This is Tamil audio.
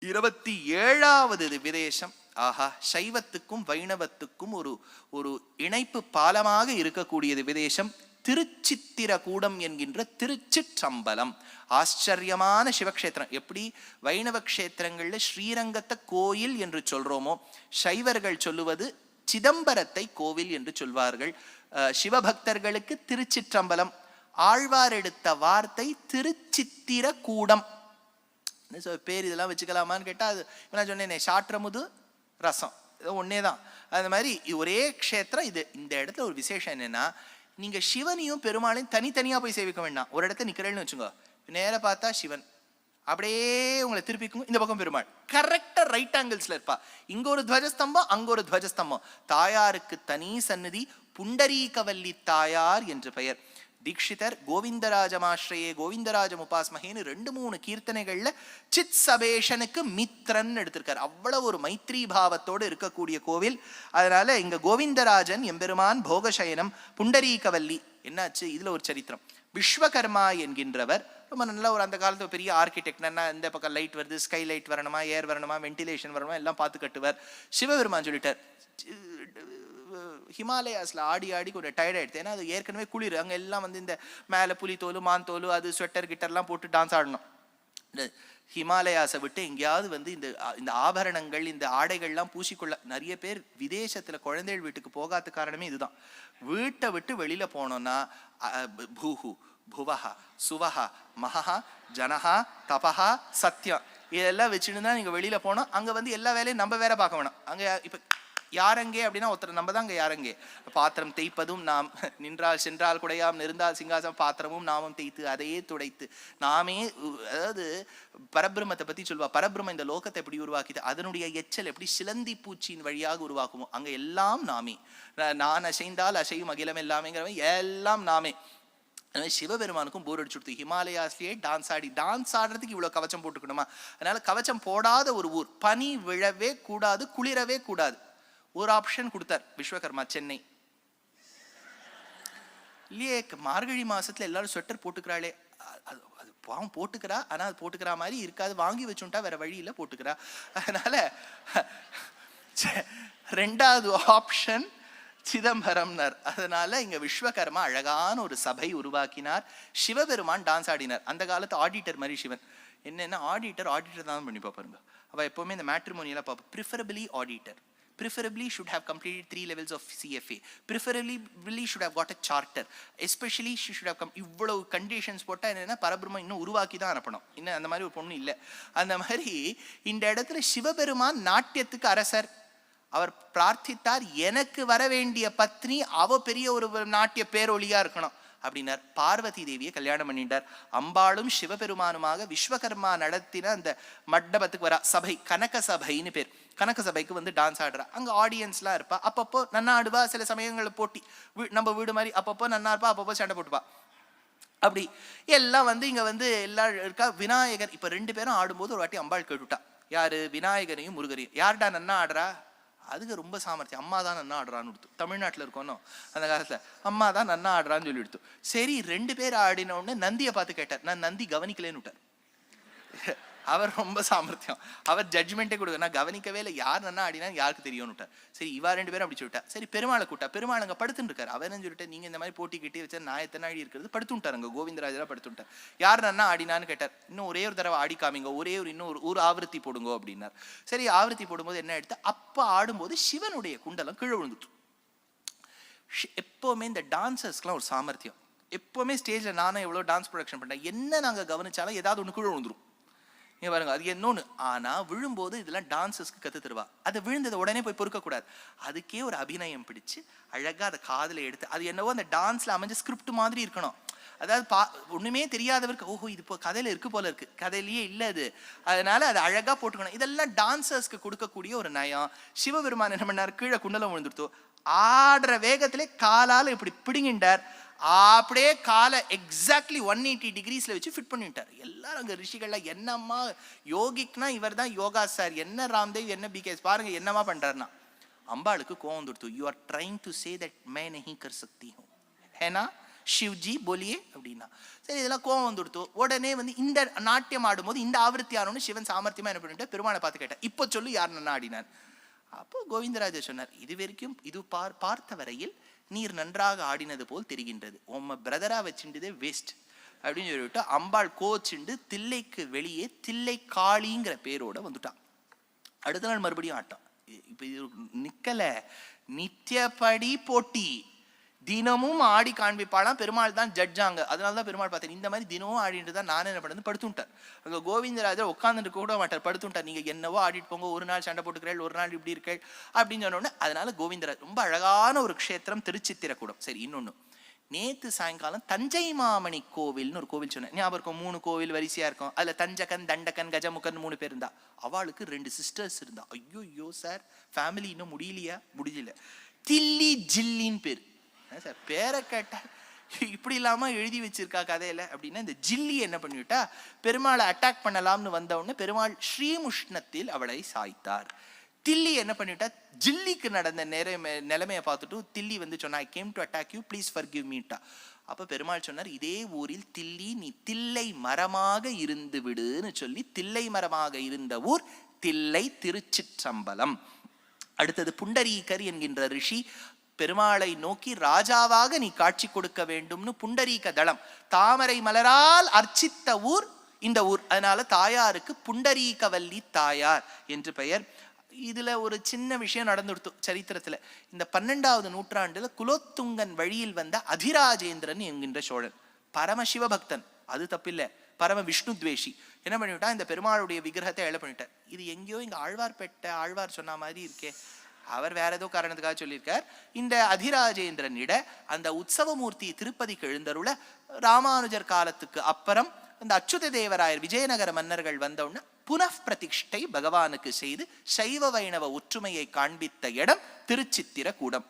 27வது திவ்யதேசம். ஆஹா, சைவத்துக்கும் வைணவத்துக்கும் ஒரு இணைப்பு பாலமாக இருக்கக்கூடிய திவ்யதேசம் திருச்சித்திரகூடம் என்கின்ற திருச்சிற்றம்பலம். ஆச்சரியமான சிவக்ஷேத்திரம். எப்படி வைணவ கஷேத்திரங்கள்ல ஸ்ரீரங்கத்தை கோயில் என்று சொல்றோமோ, சைவர்கள் சொல்லுவது சிதம்பரத்தை கோவில் என்று சொல்வார்கள். சிவபக்தர்களுக்கு திருச்சிற்றம்பலம். ஆழ்வார் எடுத்த வார்த்தை திருச்சித்திரகூடம். பேர் இதெல்லாம் வச்சுக்கலாமான்னு கேட்டா, அது நான் சொன்னேனே, சாற்றமுது ரசம் ஒன்னே தான். அந்த மாதிரி ஒரே க்ஷேத்திரம் இது. இந்த இடத்துல ஒரு விசேஷம் என்னன்னா, நீங்க சிவனையும் பெருமாளையும் தனித்தனியா போய் சேவிக்க வேண்டாம். ஒரு இடத்துல நிக்கிறேன்னு வச்சுங்க, நேர பார்த்தா சிவன், அப்படியே உங்களை திருப்பிக்கும் இந்த பக்கம் பெருமாள், கரெக்டா ரைட் ஆங்கிள்ஸ்ல இருப்பா. இங்க ஒரு துவஜஸ்தம்பம், அங்க ஒரு துவஜஸ்தம்பம். தாயாருக்கு தனி சந்நிதி, புண்டரீகவல்லி தாயார் என்று பெயர். தீக்ஷிதர் கோவிந்தராஜமாஸ்ரயே கோவிந்தராஜம் உபாஸ்மகேன்னு 2-3 கீர்த்தனைகள்ல சித் சபேஷனுக்கு மித்ரன் எடுத்திருக்கார். அவ்வளவு ஒரு மைத்ரி பாவத்தோடு இருக்கக்கூடிய கோவில். அதனால இங்க கோவிந்தராஜன் எம்பெருமான் போகசயனம், புண்டரீகவல்லி. என்னாச்சு இதுல ஒரு சரித்திரம். விஸ்வகர்மா என்கின்றவர் ரொம்ப நல்ல ஒரு அந்த காலத்து பெரிய ஆர்கிடெக்ட். இந்த பக்கம் லைட் வருது, ஸ்கை லைட் வரணுமா, ஏர் வரணுமா, வென்டிலேஷன் வரணுமா, எல்லாம் பார்த்து கட்டுவார். சிவபெருமான் சொல்லிட்டார், ஹிமாலயாஸ்ல ஆடி ஆடி கொஞ்சம் டயர்ட் ஆயிடுது. ஏன்னா அது ஏற்கனவே குளிர். அங்க எல்லாம் இந்த மேல புலி தோல், மான் தோல், அது ஸ்வெட்டர் கிட்டர்லாம் போட்டு டான்ஸ் ஆடணும். ஹிமாலயாஸை விட்டு எங்கேயாவது இந்த ஆபரணங்கள், இந்த ஆடைகள்லாம் பூசிக்கொள்ள. நிறைய பேர் விதேசத்துல குழந்தைகள் வீட்டுக்கு போகாத காரணமே இதுதான். வீட்டை விட்டு வெளியில போனோம்னா பூஹு புவஹா சுவஹா மகா ஜனஹா தபஹா சத்யம் இதெல்லாம் வச்சுட்டு தான் நீங்க வெளியில போனோம். அங்க எல்லா வேலையும் நம்ம வேற பார்க்க வேணும். அங்க இப்ப யாரங்கே அப்படின்னா ஒருத்தர் நம்ம தான் அங்கே யாரங்கே. பாத்திரம் தேய்ப்பதும் நாம், நின்றால் சென்றால் குடையாம், நெருந்தால் சிங்காசம், பாத்திரமும் நாமும் தேய்த்து அதையே துடைத்து நாமே. அதாவது பரபிரம்மத்தை பத்தி சொல்லுவா. பரபிரம்ம இந்த லோகத்தை எப்படி உருவாக்கிது, அதனுடைய எச்சல் எப்படி சிலந்தி பூச்சியின் வழியாக உருவாக்குமோ, அங்க எல்லாம் நாமே. நான் அசைந்தால் அசையும் அகிலம் எல்லாமேங்கிறவன் எல்லாம் நாமே. சிவபெருமானுக்கும் போர் அடிச்சுடுத்து. ஹிமாலயாஸ்லயே டான்ஸ் ஆடுறதுக்கு இவ்வளவு கவச்சம் போட்டுக்கணுமா? அதனால கவச்சம் போடாத ஒரு ஊர், பனி விழவே கூடாது, குளிரவே கூடாது. ஒரு ஆப்ஷன் கொடுத்தார் விஸ்வகர்மா, சென்னை. இல்லையே, மார்கழி மாசத்துல எல்லாரும் ஸ்வெட்டர் போட்டுக்கிறாளே, அது பாவம் போட்டுக்கிறா. ஆனா அது போட்டுக்கிற மாதிரி இருக்காது, வாங்கி வச்சுட்டா வேற வழியில போட்டுக்கிறா. அதனால 2வது ஆப்ஷன் சிதம்பரம்னர். அதனால இங்க விஸ்வகர்மா அழகான ஒரு சபை உருவாக்கினார். சிவபெருமான் டான்ஸ் ஆடினார். அந்த காலத்து ஆடிட்டர் மாதிரி சிவன். என்னன்னா ஆடிட்டர் தான் பண்ணி பாப்பாருங்க. அவ எப்பவுமே இந்த மேட்ரிமோனியெல்லாம் பார்ப்போம். Preferably auditor, preferably should have completed 3 levels of CFA, preferably should have got a charter, especially she should have come. இவ்வளவு கண்டிஷன்ஸ் போட்டா என்னன்னா பரபிரம்ம இன்னும் உருவாக்கி தான் அனுப்பணும். இன்னும் அந்த மாதிரி ஒரு பொண்ணு இல்லை. அந்த மாதிரி இந்த இடத்துல சிவபெருமான் நாட்டியத்துக்கு அரசர். அவர் பிரார்த்தித்தார், எனக்கு வர வேண்டிய பத்னி அவ பெரிய ஒரு நாட்டிய பேரொழியா இருக்கணும் அப்படின்னார். பார்வதி தேவியை கல்யாணம் பண்ணிட்டார். அம்பாளும் சிவபெருமானுமாக விஸ்வகர்மா நடத்தின அந்த மண்டபத்துக்கு வரா. சபை, கனக சபைன்னு பேர். கனக சபைக்கு டான்ஸ் ஆடுறா. அங்க ஆடியன்ஸ்லாம் இருப்பா. அப்பப்போ நன்னா ஆடுவா. சில சமயங்களை போட்டி, நம்ம வீடு மாதிரி அப்பப்போ நன்னா இருப்பா, அப்பப்போ சண்டை போட்டுப்பா. அப்படி எல்லாம் இங்க எல்லாம் இருக்கா. விநாயகர் இப்ப 2 பேரும் ஆடும்போது ஒரு வாட்டி அம்பாள் கேட்டுட்டா, யாரு? விநாயகரையும் முருகரையும். யார்டா நன்னா ஆடுறா? அதுக்கு ரொம்ப சாமர்த்தியம். அம்மா தான் நன்னா ஆடுறான்னு கொடுத்து. தமிழ்நாட்டில் இருக்கணும் அந்த காலத்துல, அம்மா தான் நன்னா ஆடுறான்னு சொல்லி எடுத்து. சரி, 2 பேர் ஆடின உடனே நந்தியை பார்த்து கேட்டார். நான் நந்தி கவனிக்கலேன்னு விட்டார். அவர் ரொம்ப சாமர்த்தியம். அவர் ஜட்ஜ்மெண்ட்டே கொடுக்க, நான் கவனிக்கவே இல்லை, யார் நன்னா ஆடினா யாருக்கு தெரியும்னு விட்டார். சரி, இவா 2 பேரும் அப்படி சொல்லிட்டா. சரி, பெருமாளை கூட்டா. பெருமாள் அங்கே படுத்துட்டு இருக்காரு. அவர் சொல்லிட்டு, நீங்க இந்த மாதிரி போட்டி கிட்டே வச்சா நான் எத்தனை ஆடி இருக்கிறது, படுத்துட்டார். அங்கே கோவிந்தராஜரா படுத்துட்டார். யார் நன்னா ஆடினான்னு கேட்டார். இன்னும் ஒரே ஒரு தடவை ஆடி காமிங்க, இன்னும் ஒரு ஆவர்த்தி போடுங்க அப்படின்னார். சரி, ஆவர்த்தி போடும்போது என்ன எடுத்து, அப்ப ஆடும்போது சிவனுடைய குண்டலம் கீழே விழுந்துட்டு. எப்பவுமே இந்த டான்சர்ஸ்க்குலாம் ஒரு சாமர்த்தியம். எப்பவுமே ஸ்டேஜ்ல நானும் எவ்வளவு டான்ஸ் ப்ரொடக்ஷன் பண்ணேன், என்ன நாங்க கவனிச்சாலும் ஏதாவது ஒன்று கீழே விழுந்துரும். நீங்க பாருங்க, அது என்னொன்னு. ஆனா விழும்போது இதெல்லாம் டான்சர்ஸ்க்கு கத்து தருவா. அது விழுந்ததை உடனே போய் பொறுக்க கூடாது. அதுக்கே ஒரு அபிநயம் பிடிச்சு அழகா அதை காதுல எடுத்து, அது என்னவோ அந்த டான்ஸ்ல அமைஞ்ச ஸ்கிரிப்ட் மாதிரி இருக்கணும். அதாவது ஒண்ணுமே தெரியாதவருக்கு, ஓஹோ இது இப்போ கதையில இருக்கு போல இருக்கு, கதையிலேயே இல்லை அது. அதனால அதை அழகா போட்டுக்கணும். இதெல்லாம் டான்சர்ஸ்க்கு கொடுக்கக்கூடிய ஒரு நயம். சிவபெருமான் என்ன பண்ணார், கீழே குண்டலம் விழுந்துருத்தோ, ஆடுற வேகத்திலே காலால இப்படி பிடுங்கிண்டார். அப்படியே காலை எக்ஸாக்ட்லி 180 டிகிரிஸ்ல வச்சு ஃபிட் பண்ணிட்டார். எல்லாரும் அங்க ரிஷிகள்லாம், என்னம்மா யோகிக்னா இவர் தான் யோகா சார், என்ன ராம்தேவ், என்ன பிகேஸ், பாருங்க என்னமா பண்றாருன்னா. அம்பாளுக்கு கோவம் வந்துடுத்து. You are trying to say that மை நஹி கர் சக்தி ஹூ, है ना? ஷிவ்ஜி போலியே அப்படின்னா. சரி, இதெல்லாம் கோவம் வந்துடுத்து. உடனே வந்து இந்த நாட்டியம் ஆடும்போது இந்த ஆவர்த்தி ஆனோன்னு சிவன் சாமர்த்தியமா என்ன பண்ணிட்டு பெருமாளை பார்த்து கேட்டார், இப்போ சொல்லு யார் நன்னா ஆடினார். அப்போ கோவிந்தராஜர் சொன்னார், இது வரைக்கும் இது பார்த்த வரையில் நீர் நன்றாக ஆடினது போல் தெரிகின்றது, உம்ம பிரதரா வச்சுட்டதே வேஸ்ட் அப்படின்னு சொல்லிவிட்டு அம்பாள் கோச்சுண்டு தில்லைக்கு வெளியே தில்லை காளிங்கிற பேரோட வந்துட்டான். அடுத்த நாள் மறுபடியும் ஆட்டம். இப்ப இது நிக்கல, நித்தியப்படி போட்டி, தினமும் ஆடி காண்பிப்பாளாம். பெருமாள் தான் ஜட்ஜாங்க. அதனாலதான் பெருமாள் பார்த்தேன் இந்த மாதிரி தினமும் ஆடிட்டு தான் நான் என்ன பண்ணது படுத்துட்டார். அங்க கோவிந்தராஜர் உட்காந்துட்டு கூட மாட்டார், படுத்துட்டார். நீங்க என்னவோ ஆடிட்டு போங்க, ஒரு நாள் சண்டை போட்டுக்கிறேள், ஒரு நாள் இப்படி இருக்கேள் அப்படின்னு சொன்னோடனே, அதனால கோவிந்தராஜ் ரொம்ப அழகான ஒரு க்ஷேத்திரம் திருச்சித்திரக்கூடம். சரி, இன்னொன்னு, நேத்து சாயங்காலம் தஞ்சை மாமணி கோவில்னு ஒரு கோவில் சொன்னேன், ஞாபகம் இருக்கும்? 3 கோவில் வரிசையா இருக்கும். அதுல தஞ்சகன், தண்டகன், கஜமுகன் 3 பேர் இருந்தா. அவளுக்கு 2 சிஸ்டர்ஸ் இருந்தா. ஐயோ சார், ஃபேமிலி இன்னும் முடியல. தில்லி ஜில்லின்னு பேர். சார் பேரை கேட்டா இப்படி இல்லாம எழுதி வச்சிருக்கா கதையில அப்படின்னா, இந்த ஜில்லி என்ன பண்ணிவிட்டா, பெருமாளை அட்டாக் பண்ணலாம்னு வந்த உடனே பெருமாள் ஸ்ரீமுஷ்ணத்தில் அவளை சாய்த்தார். தில்லி என்ன பண்ணிவிட்டா, ஜில்லிக்கு நடந்த நிலைமையை பார்த்துட்டு தில்லி வந்து சொன்னா, I came to attack you, please forgive meetha. அப்ப பெருமாள் சொன்னார், இதே ஊரில் தில்லி நீ தில்லை மரமாக இருந்து விடுன்னு சொல்லி தில்லை மரமாக இருந்த ஊர் தில்லை திருச்சிற்றம்பலம். அடுத்தது புண்டரீகர் என்கின்ற ரிஷி பெருமாளை நோக்கி ராஜாவாக நீ காட்சி கொடுக்க வேண்டும்னு புண்டரீக தளம் தாமரை மலரால் அர்ச்சித்த ஊர் இந்த ஊர். அதனால தாயாருக்கு புண்டரீகவல்லி தாயார் என்று பெயர். இதுல ஒரு சின்ன விஷயம் நடந்துடுத்து சரித்திரத்துல. இந்த 12வது நூற்றாண்டுல குலோத்துங்கன் வழியில் வந்த அதிராஜேந்திரன் என்கின்ற சோழன் பரமசிவ பக்தன், அது தப்பில்லை, பரம விஷ்ணு துவேஷி. என்ன பண்ணிவிட்டா, இந்த பெருமாளுடைய விக்கிரகத்தை எழ பண்ணிட்டார். இது எங்கேயோ இங்க ஆழ்வார் சொன்ன மாதிரி இருக்கே, அவர் வேற ஏதோ காரணத்துக்காக சொல்லியிருக்கார். இந்த அதிராஜேந்திரனிட அந்த உற்சவமூர்த்தி திருப்பதிக்கு எழுந்தருள ராமானுஜர் காலத்துக்கு அப்புறம் இந்த அச்சுத தேவராயர் விஜயநகர மன்னர்கள் வந்தவுடனே புனఃபிரதிஷ்டை பகவானுக்கு செய்து சைவ வைணவ ஒற்றுமையை காண்பித்த இடம் திருச்சித்திரக்கூடம்.